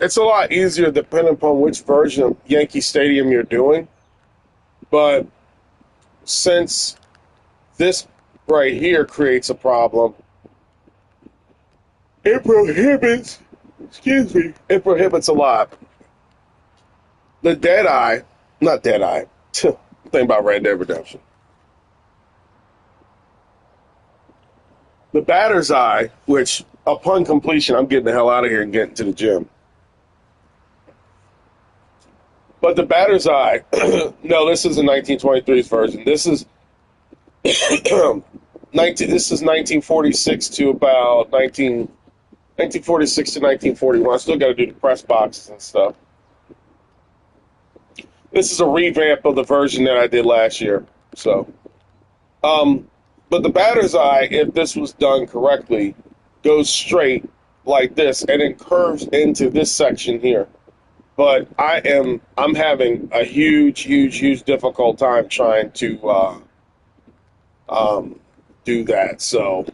it's a lot easier depending upon which version of Yankee Stadium you're doing. But since this right here creates a problem, it prohibits, it prohibits a lot. The dead eye, not dead eye, think about Red Dead Redemption. The batter's eye, which upon completion, I'm getting the hell out of here and getting to the gym. But the batter's eye, no, this is the 1923's version. This is 1946 to about 1946 to 1941. I still got to do the press boxes and stuff. This is a revamp of the version that I did last year. So, but the batter's eye, if this was done correctly, goes straight like this and then curves into this section here. But I'm having a huge difficult time trying to do that. So,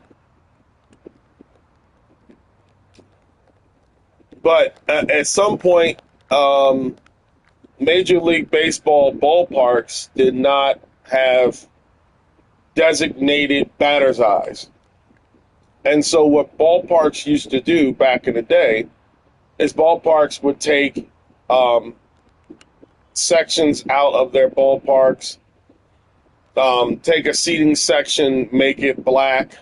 but at some point, Major League Baseball ballparks did not have designated batter's eyes. And so what ballparks used to do back in the day is ballparks would take sections out of their ballparks, take a seating section, make it black,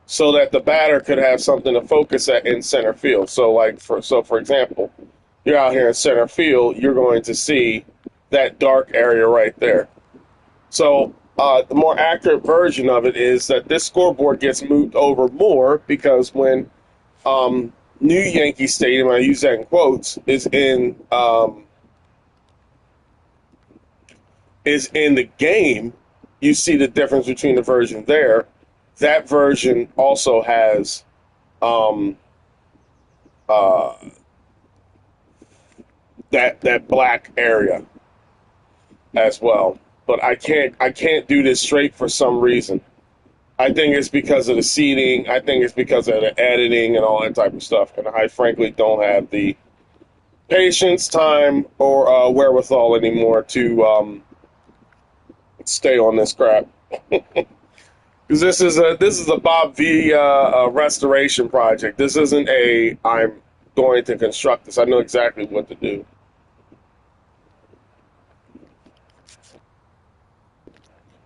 so that the batter could have something to focus at in center field. So for example, you're out here in center field, you're going to see that dark area right there. So the more accurate version of it is that this scoreboard gets moved over more because when new Yankee Stadium, I use that in quotes, is in the game, you see the difference between the version there. That version also has that black area as well. But I can't do this straight for some reason. I think it's because of the seating. I think it's because of the editing and all that type of stuff. And I frankly don't have the patience, time, or wherewithal anymore to stay on this crap. Because this is a Bob V restoration project. This isn't I'm going to construct this. I know exactly what to do.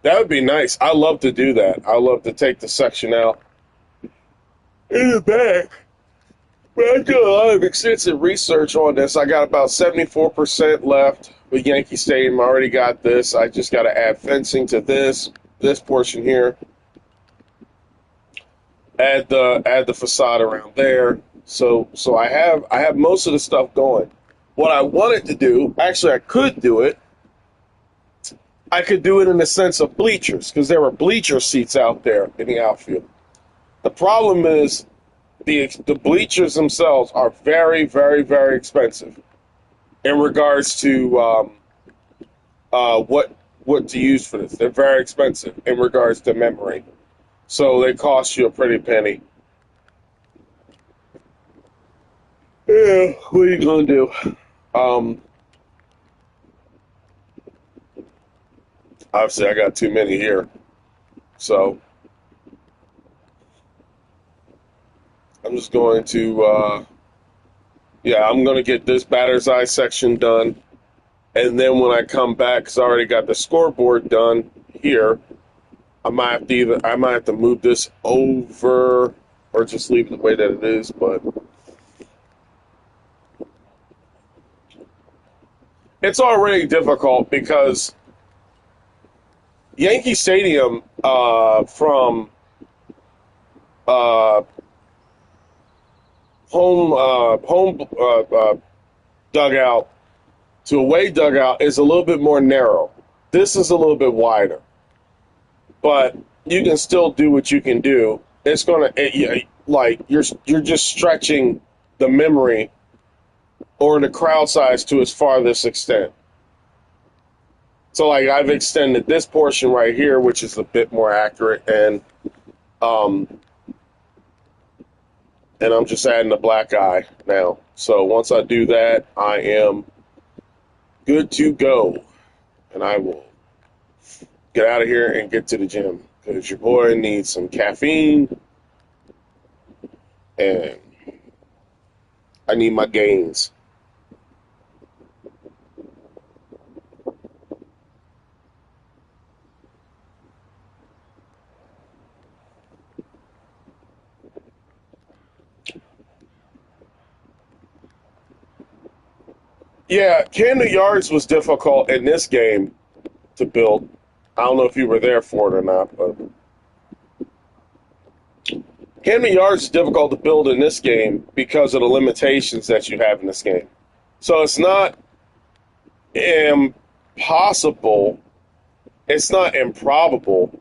That would be nice. I love to do that. I love to take the section out in the back. But I do a lot of extensive research on this. I got about 74% left with Yankee Stadium. I already got this. I just got to add fencing to this portion here. Add the facade around there. So I have most of the stuff going. What I wanted to do, actually I could do it. I could do it in the sense of bleachers, because there were bleacher seats out there in the outfield. The problem is the bleachers themselves are very, very, very expensive in regards to what to use for this. They're very expensive in regards to memory. So they cost you a pretty penny. Yeah, what are you going to do? Obviously, I got too many here. So I'm just going to, I'm going to get this batter's eye section done. And then when I come back, because I already got the scoreboard done here, I might have to move this over or just leave it the way that it is. But it's already difficult because Yankee Stadium from home dugout to away dugout is a little bit more narrow. This is a little bit wider, but you can still do what you can do. It's gonna you're just stretching the memory or the crowd size to its farthest extent. So I've extended this portion right here, which is a bit more accurate, and and I'm just adding the black eye now. So once I do that, I am good to go, and I will get out of here and get to the gym because your boy needs some caffeine, and I need my gains. Yeah, Camden Yards was difficult in this game to build. I don't know if you were there for it or not, but Camden Yards is difficult to build in this game because of the limitations that you have in this game. So it's not impossible, it's not improbable,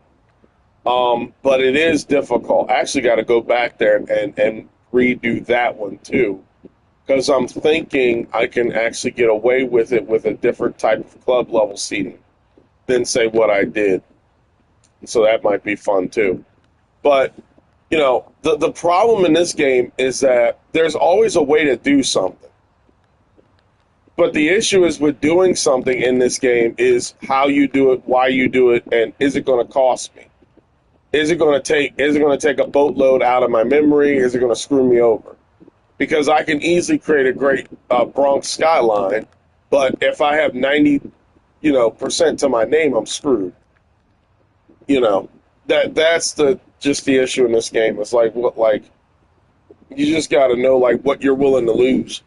but it is difficult. I actually got to go back there and redo that one too, because I'm thinking I can actually get away with it with a different type of club level seating than say what I did. So that might be fun too. But, you know, the problem in this game is that there's always a way to do something. But the issue is with doing something in this game is how you do it, why you do it, and is it going to cost me? Is it going to take a boatload out of my memory? Is it going to screw me over? Because I can easily create a great Bronx skyline, but if I have 90, percent to my name, I'm screwed. That's the issue in this game. It's like you just got to know what you're willing to lose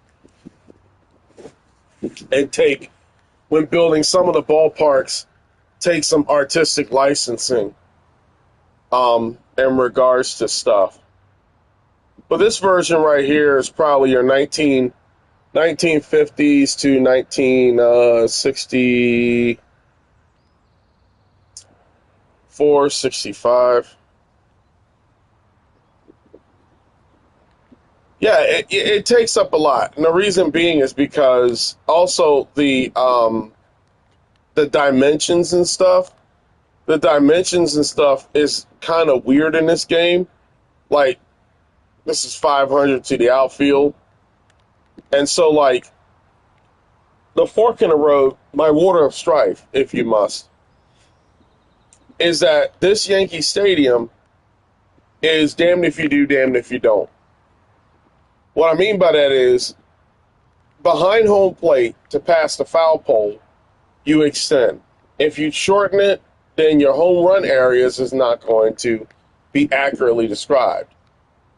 and take when building some of the ballparks. Take some artistic licensing in regards to stuff. But this version right here is probably your 1950s to 1964, 65. Yeah, it takes up a lot. And the reason being is because also the dimensions and stuff. The dimensions and stuff is kind of weird in this game. Like, this is 500 to the outfield. And so, the fork in the road, my water of strife, if you must, is that this Yankee Stadium is damned if you do, damned if you don't. What I mean by that is, behind home plate to pass the foul pole, you extend. If you shorten it, then your home run areas is not going to be accurately described.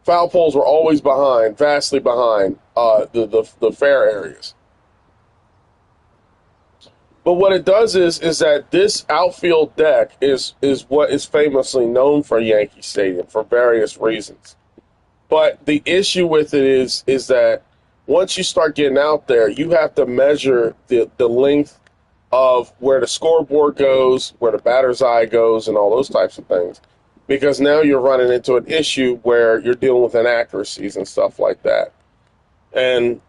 Foul poles were always behind, vastly behind the fair areas. But what it does is that this outfield deck is what is famously known for Yankee Stadium for various reasons. But the issue with it is that once you start getting out there, you have to measure the length of where the scoreboard goes, where the batter's eye goes, and all those types of things. Because now you're running into an issue where you're dealing with inaccuracies and stuff like that. And,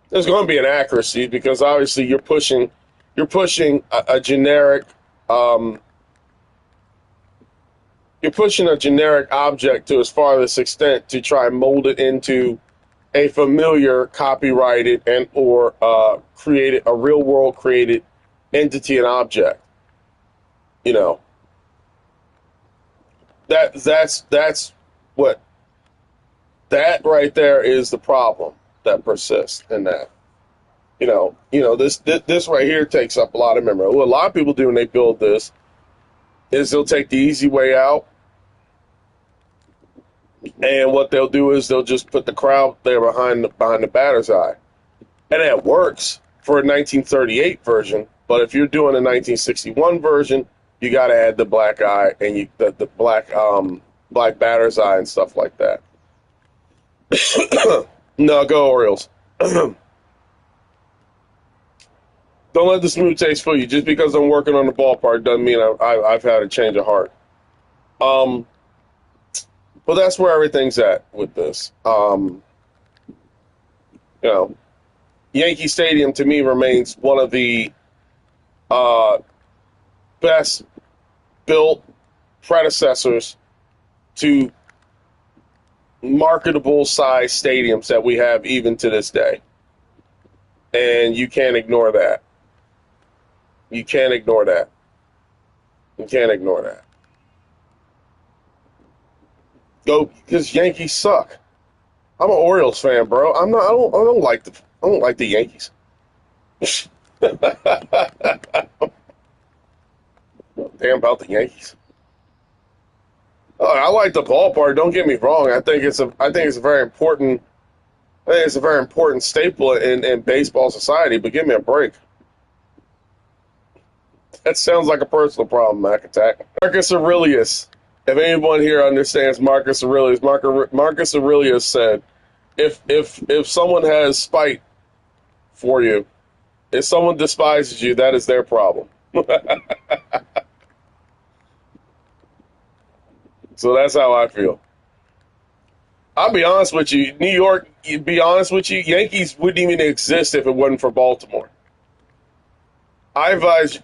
there's going to be inaccuracy because obviously you're pushing a generic you're pushing a generic object to as far as extent to try and mold it into a familiar, copyrighted, and or created a real world created entity and object. That's what that right there is the problem that persists in that. This right here takes up a lot of memory. What a lot of people do when they build this is they'll take the easy way out. And what they'll do is they'll just put the crowd there behind the batter's eye. And that works for a 1938 version, but if you're doing a 1961 version, you got to add the black eye and the black batter's eye and stuff like that. No, go Orioles. Don't let the smooth taste fool you. Just because I'm working on the ballpark doesn't mean I've had a change of heart. But that's where everything's at with this. Yankee Stadium to me remains one of the best built predecessors to marketable size stadiums that we have even to this day. And you can't ignore that. You can't ignore that. You can't ignore that. Go, because Yankees suck. I'm an Orioles fan, bro. I don't like the Yankees. Damn about the Yankees. I like the ballpark. Don't get me wrong. I think it's a very important. I think it's a very important staple in baseball society. But give me a break. That sounds like a personal problem, Mac Attack. Marcus Aurelius. If anyone here understands Marcus Aurelius, Marcus Aurelius said, if someone has spite for you, if someone despises you, that is their problem. So that's how I feel. I'll be honest with you, New York, Yankees wouldn't even exist if it wasn't for Baltimore. I advise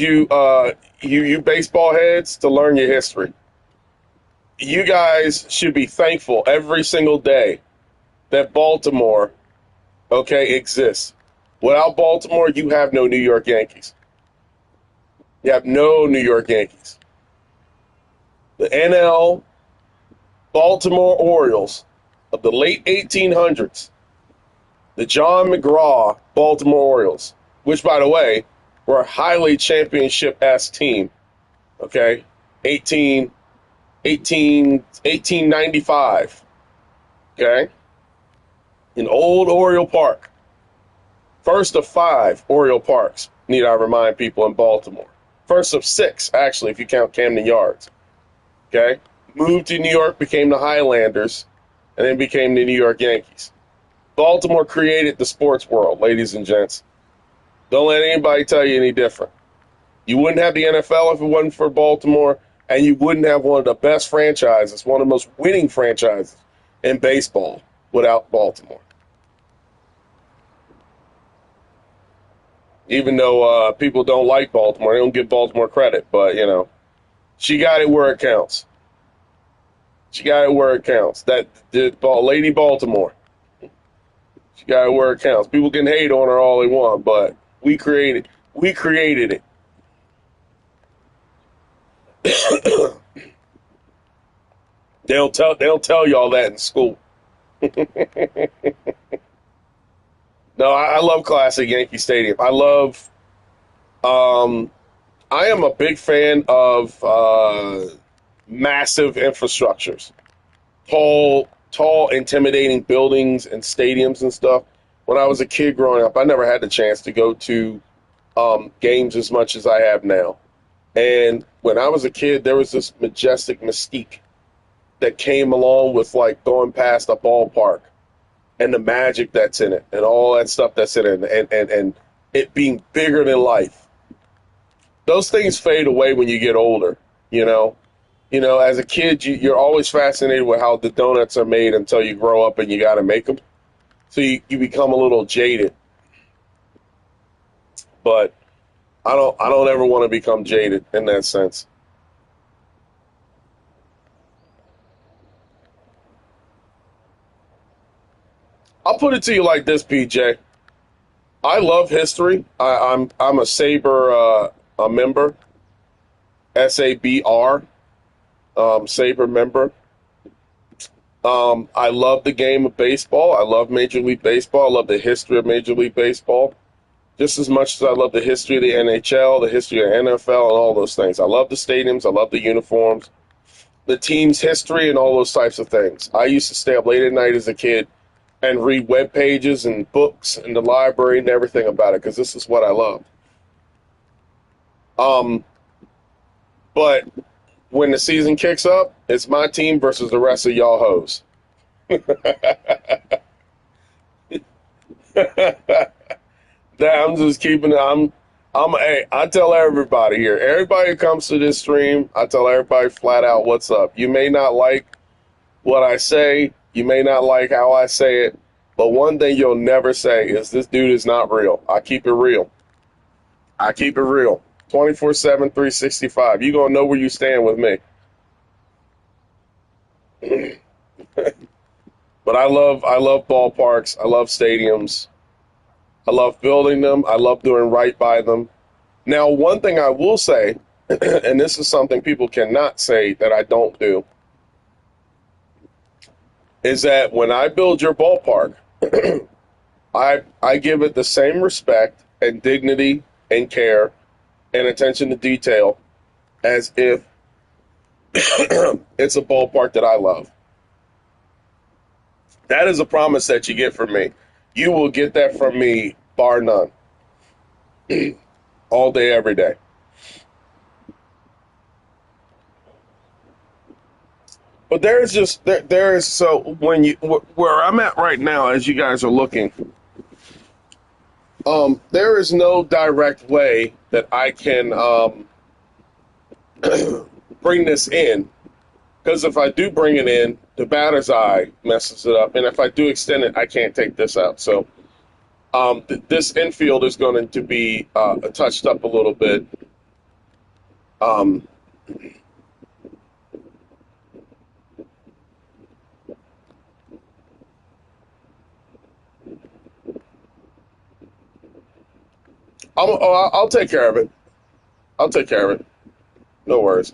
you, you baseball heads, to learn your history. You guys should be thankful every single day that Baltimore, exists. Without Baltimore, you have no New York Yankees. You have no New York Yankees. The NL Baltimore Orioles of the late 1800s, the John McGraw Baltimore Orioles, which, by the way, were a highly championship-esque team, 1895, in old Oriole Park. First of 5 Oriole Parks, need I remind people, in Baltimore. First of 6, actually, if you count Camden Yards. Moved to New York, became the Highlanders, and then became the New York Yankees. Baltimore created the sports world, ladies and gents. Don't let anybody tell you any different. You wouldn't have the NFL if it wasn't for Baltimore, and you wouldn't have one of the best franchises, one of the most winning franchises in baseball without Baltimore. Even though people don't like Baltimore, they don't give Baltimore credit, but, she got it where it counts. She got it where it counts. That Lady Baltimore. She got it where it counts. People can hate on her all they want, but we created it. They'll tell y'all that in school. No, I love classic Yankee Stadium. I am a big fan of massive infrastructures, tall, intimidating buildings and stadiums and stuff. When I was a kid growing up, I never had the chance to go to games as much as I have now. And when I was a kid, there was this majestic mystique that came along with, like, going past a ballpark and the magic that's in it and all that stuff that's in it and it being bigger than life. Those things fade away when you get older, As a kid, you're always fascinated with how the donuts are made until you grow up and you got to make them. So you become a little jaded. But I don't ever want to become jaded in that sense. I'll put it to you like this, PJ. I love history. I'm a Sabre a member, SABR, Sabre member. I love the game of baseball. I love Major League Baseball. I love the history of Major League Baseball just as much as I love the history of the NHL, the history of the NFL, and all those things. I love the stadiums. I love the uniforms, the team's history, and all those types of things. I used to stay up late at night as a kid and read web pages and books in the library and everything about it because this is what I love. But when the season kicks up, it's my team versus the rest of y'all hoes. I'm just keeping it. Hey, I tell everybody here, everybody who comes to this stream, I tell everybody flat out what's up. You may not like what I say, you may not like how I say it, but one thing you'll never say is this dude is not real. I keep it real. 24/7, 365. You're going to know where you stand with me. But I love ballparks. I love stadiums. I love building them. I love doing right by them. Now, one thing I will say, and this is something people cannot say that I don't do, is that when I build your ballpark, I give it the same respect and dignity and care and attention to detail as if it's a ballpark that I love. That is a promise that you get from me. You will get that from me, bar none, all day, every day. But there is so when you where I'm at right now, as you guys are looking, there is no direct way that I can bring this in, because if I do bring it in, the batter's eye messes it up, and if I do extend it, I can't take this out. So this infield is going to be touched up a little bit. Um, I'll take care of it. I'll take care of it. No worries.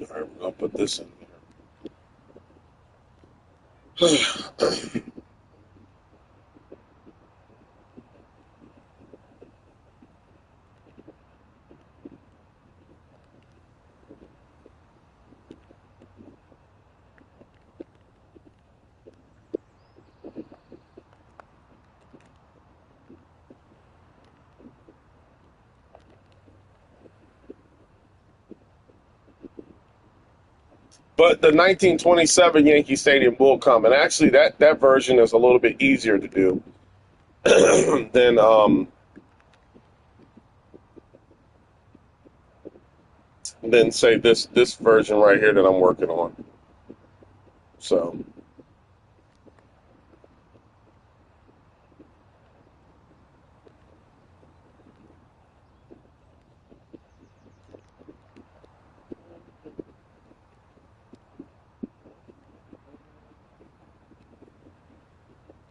All right, I'll put this in here. But the 1927 Yankee Stadium will come, and actually that version is a little bit easier to do than say this version right here that I'm working on. So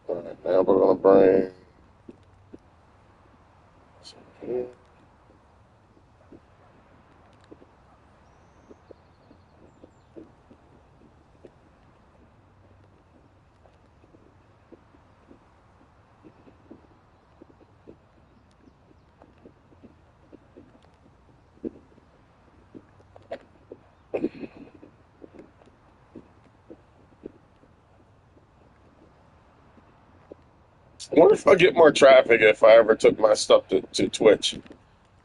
all right, now we're gonna bring. I wonder if I get more traffic if I ever took my stuff to Twitch.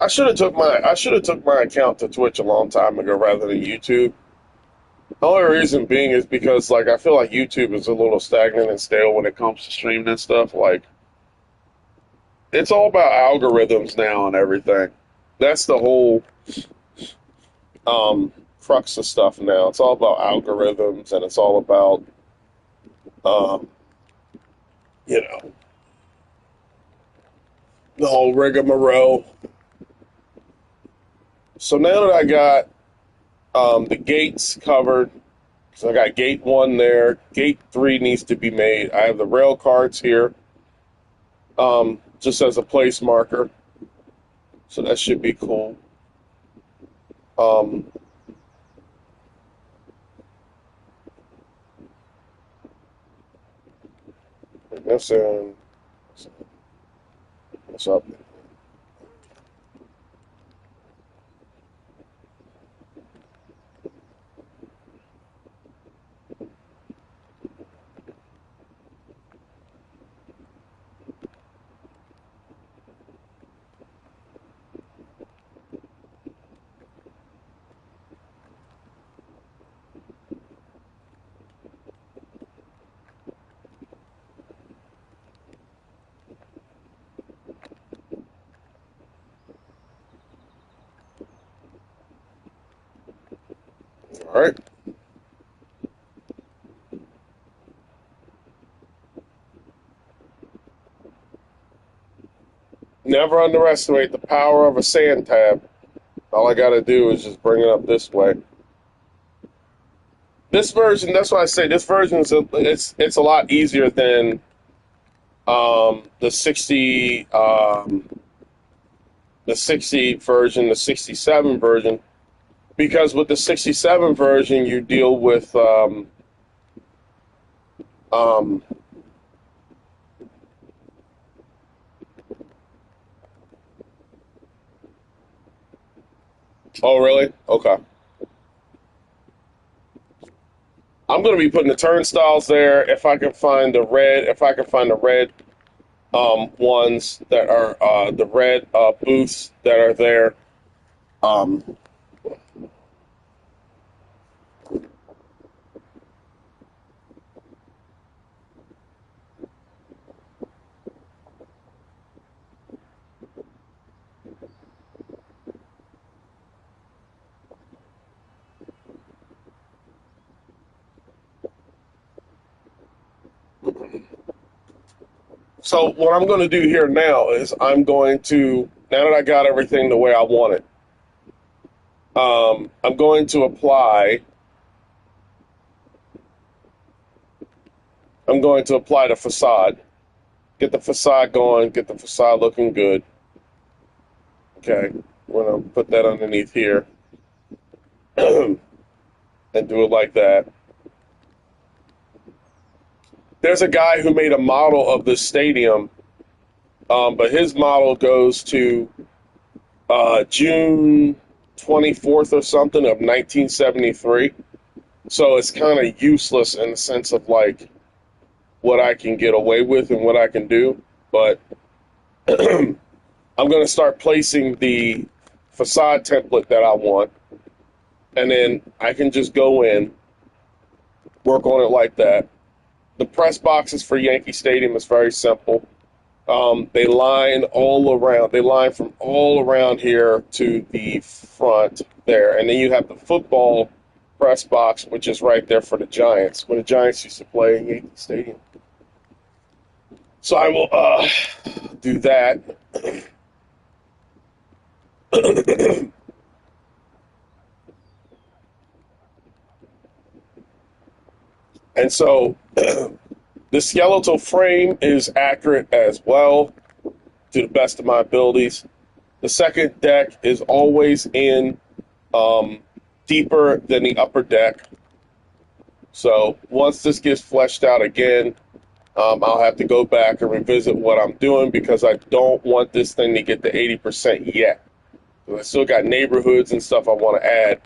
I should have took my account to Twitch a long time ago rather than YouTube. The only reason being is because like I feel like YouTube is a little stagnant and stale when it comes to streaming and stuff. Like it's all about algorithms now and everything. That's the whole crux of stuff now. It's all about algorithms and it's all about um, you know, the whole rigmarole. So now that I got the gates covered, so I got gate 1 there. Gate 3 needs to be made. I have the rail cards here, just as a place marker. So that should be cool. Um, that's what's up. All right. Never underestimate the power of a sand tab. All I got to do is just bring it up this way. This version, that's why I say this version is it's a lot easier than the 60 version, the 67 version, because with the 67 version you deal with um, oh really? Okay. I'm going to be putting the turnstiles there if I can find the red. If I can find the red ones that are the red booths that are there. Um, so what I'm going to do here now is I'm going to, now that I got everything the way I want it, I'm going to apply. I'm going to apply the facade. Get the facade going. Get the facade looking good. Okay, we're going to put that underneath here and do it like that. There's a guy who made a model of this stadium, but his model goes to June 24th or something of 1973. So it's kind of useless in the sense of like what I can get away with and what I can do. But I'm going to start placing the facade template that I want. And then I can just go in, work on it like that. The press boxes for Yankee Stadium is very simple. They line all around. They line from all around here to the front there. And then you have the football press box, which is right there for the Giants, when the Giants used to play in Yankee Stadium. So I will do that. And so the skeletal frame is accurate as well, to the best of my abilities. The second deck is always in deeper than the upper deck. So once this gets fleshed out again, I'll have to go back and revisit what I'm doing because I don't want this thing to get to 80% yet. I still got neighborhoods and stuff I want to add.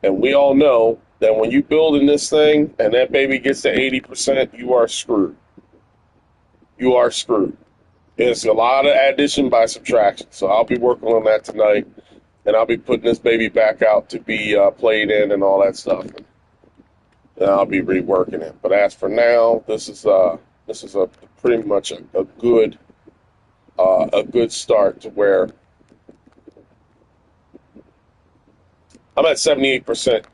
And we all know that when you build in this thing and that baby gets to 80%, you are screwed. You are screwed. It's a lot of addition by subtraction. So I'll be working on that tonight. And I'll be putting this baby back out to be played in and all that stuff. And I'll be reworking it. But as for now, this is a pretty much a good start to where I'm at 78%.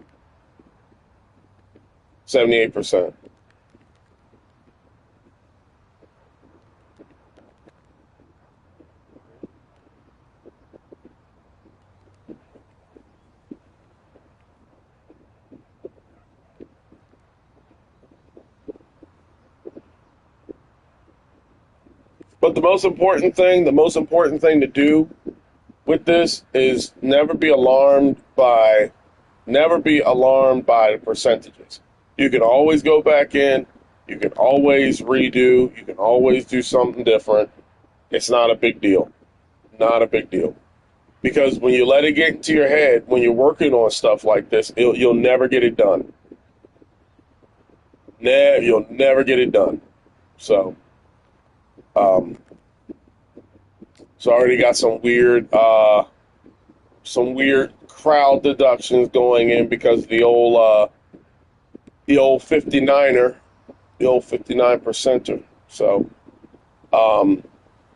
78%. But the most important thing to do with this is never be alarmed by the percentages. You can always go back in, you can always redo, you can always do something different. It's not a big deal. Not a big deal. Because when you let it get into your head, when you're working on stuff like this, you'll never get it done. You'll never get it done. So, I already got some weird crowd deductions going in because of the old 59er, the old 59 percenter. So,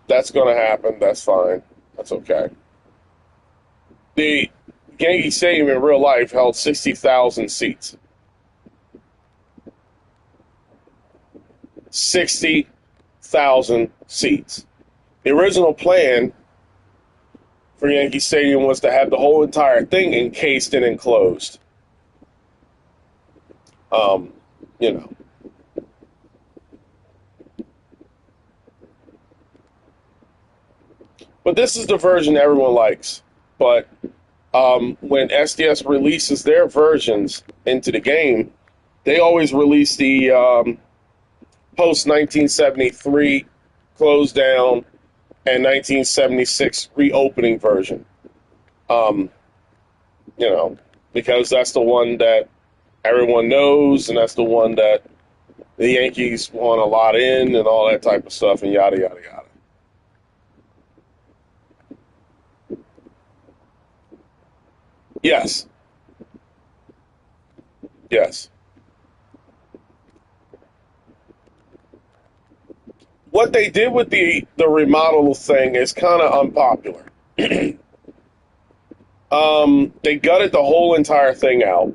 that's going to happen. That's fine. That's okay. The Yankee Stadium in real life held 60,000 seats. 60,000 seats. The original plan for Yankee Stadium was to have the whole entire thing encased and enclosed. You know. But this is the version everyone likes. But when SDS releases their versions into the game, they always release the post-1973 closed down and 1976 reopening version. Because that's the one that everyone knows, and that's the one that the Yankees won a lot in and all that type of stuff, and yada, yada, yada. Yes. Yes. What they did with the remodel thing is kind of unpopular. They gutted the whole entire thing out.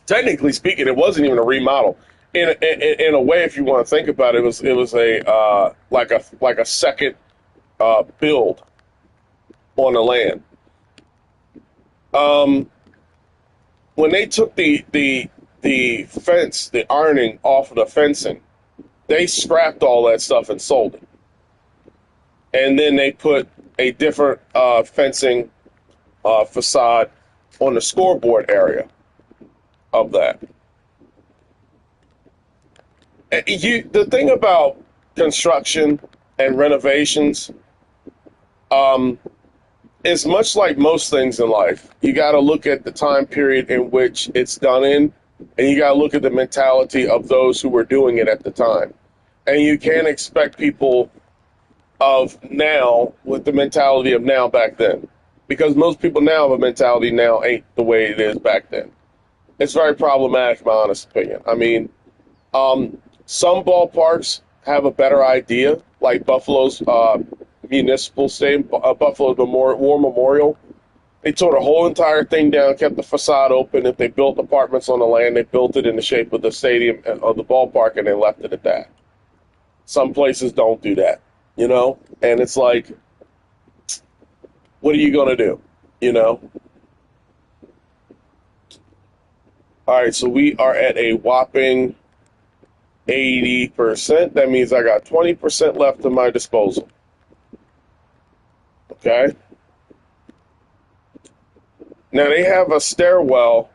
Technically speaking, it wasn't even a remodel. In a way, if you want to think about it, it was a like a second build on the land. When they took the fence, the ironing off of the fencing, they scrapped all that stuff and sold it. And then they put a different fencing facade on the scoreboard area of that. The thing about construction and renovations, it's much like most things in life. You got to look at the time period in which it's done in, and you got to look at the mentality of those who were doing it at the time. And you can't expect people of now with the mentality of now back then, because most people now have a mentality now ain't the way it is back then. It's very problematic, in my honest opinion. I mean, some ballparks have a better idea, like Buffalo's Municipal Stadium, Buffalo's War Memorial. They tore the whole entire thing down, kept the facade open. If they built apartments on the land, they built it in the shape of the stadium, of the ballpark, and they left it at that. Some places don't do that, And it's like, what are you going to do, All right, so we are at a whopping 80%. That means I got 20% left at my disposal. Okay? Now, they have a stairwell.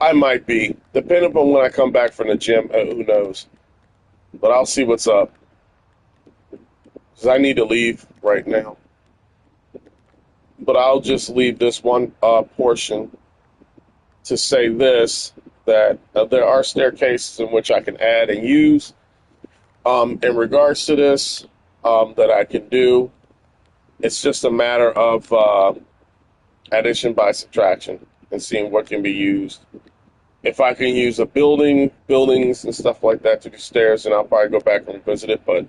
I might be, depending upon when I come back from the gym. Who knows? But I'll see what's up. Because I need to leave right now. But I'll just leave this one portion to say this, that there are staircases in which I can add and use in regards to this that I can do. It's just a matter of addition by subtraction and seeing what can be used. If I can use buildings and stuff like that to do stairs, then I'll probably go back and visit it. But,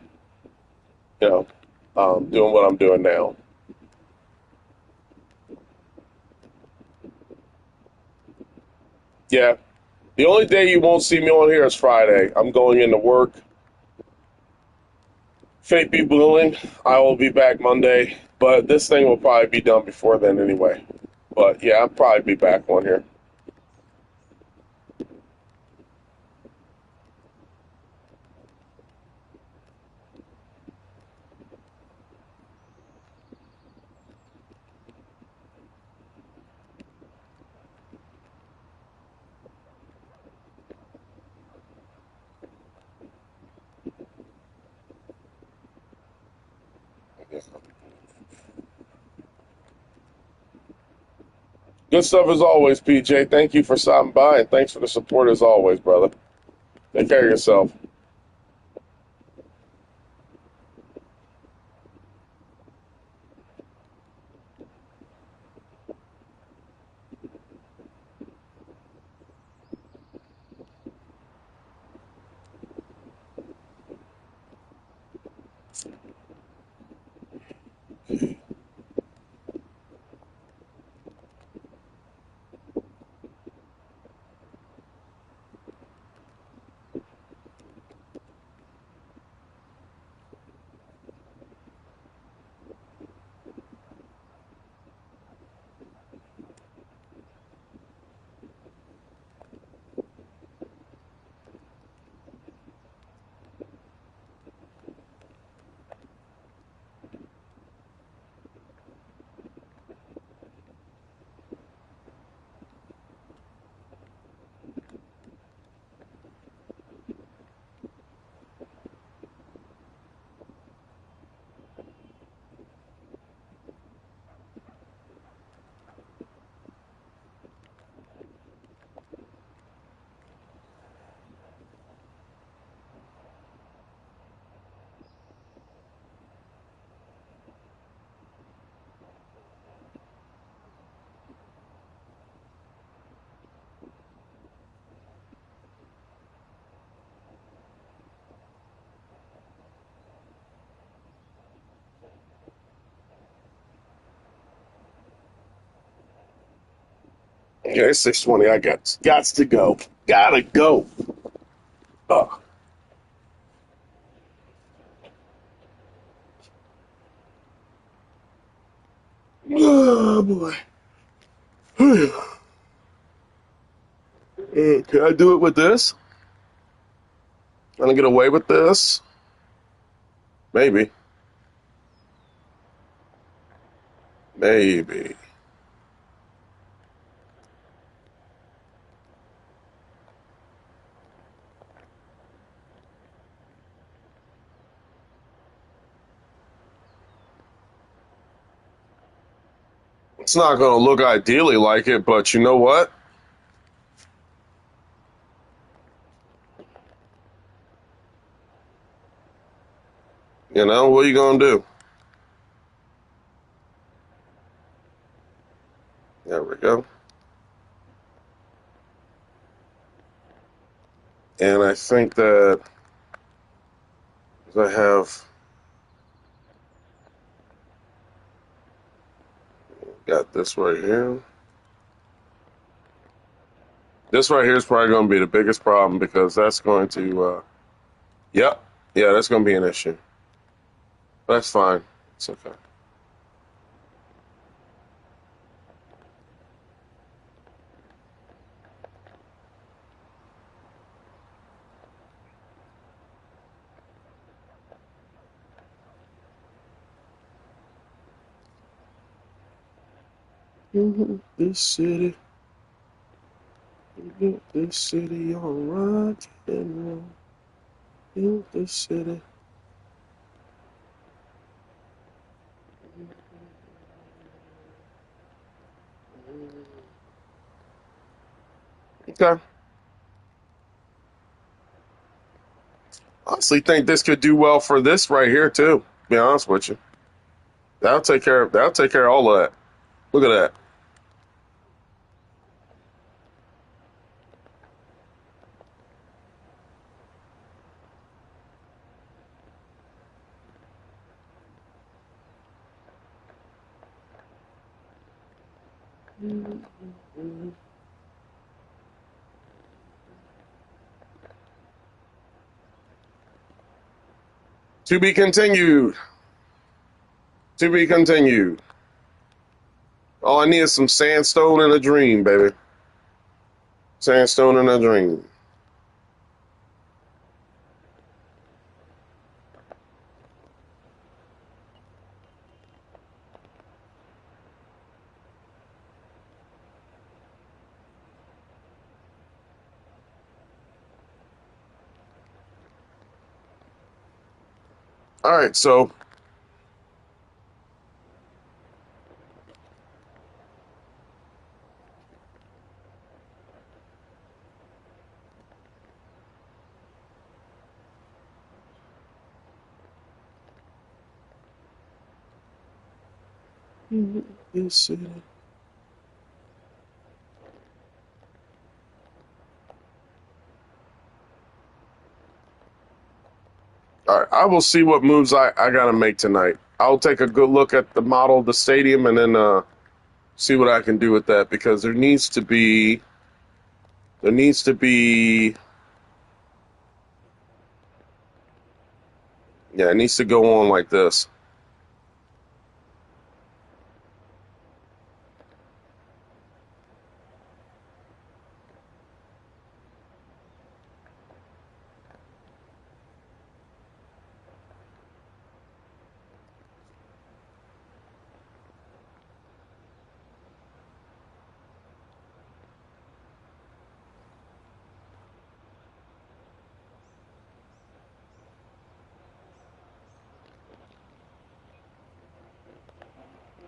doing what I'm doing now. Yeah. The only day you won't see me on here is Friday. I'm going into work. Fate be willing, I will be back Monday. But this thing will probably be done before then anyway. But, yeah, I'll probably be back on here. Good stuff as always, PJ. Thank you for stopping by, and thanks for the support as always, brother. Take care of yourself. Yeah, it's 6:20. I got to go. Gotta go. Oh, oh boy. Can I do it with this? Can I get away with this? Maybe. Maybe. It's not going to look ideally like it, but you know what? You know, what are you going to do? There we go. And I think that I have got this right here. This right here is probably going to be the biggest problem because that's going to, yep, yeah, that's going to be an issue. That's fine. It's okay. This city, this city on rock and roll. This city. Okay. Honestly, think this could do well for this right here too. To be honest with you, that'll take care of all of that. Look at that. To be continued. To be continued. All I need is some sandstone and a dream, baby. Sandstone and a dream. All right, so Yes, it is. All right, I will see what moves I got to make tonight. I'll take a good look at the model of the stadium and then see what I can do with that, because there needs to be, yeah, it needs to go on like this.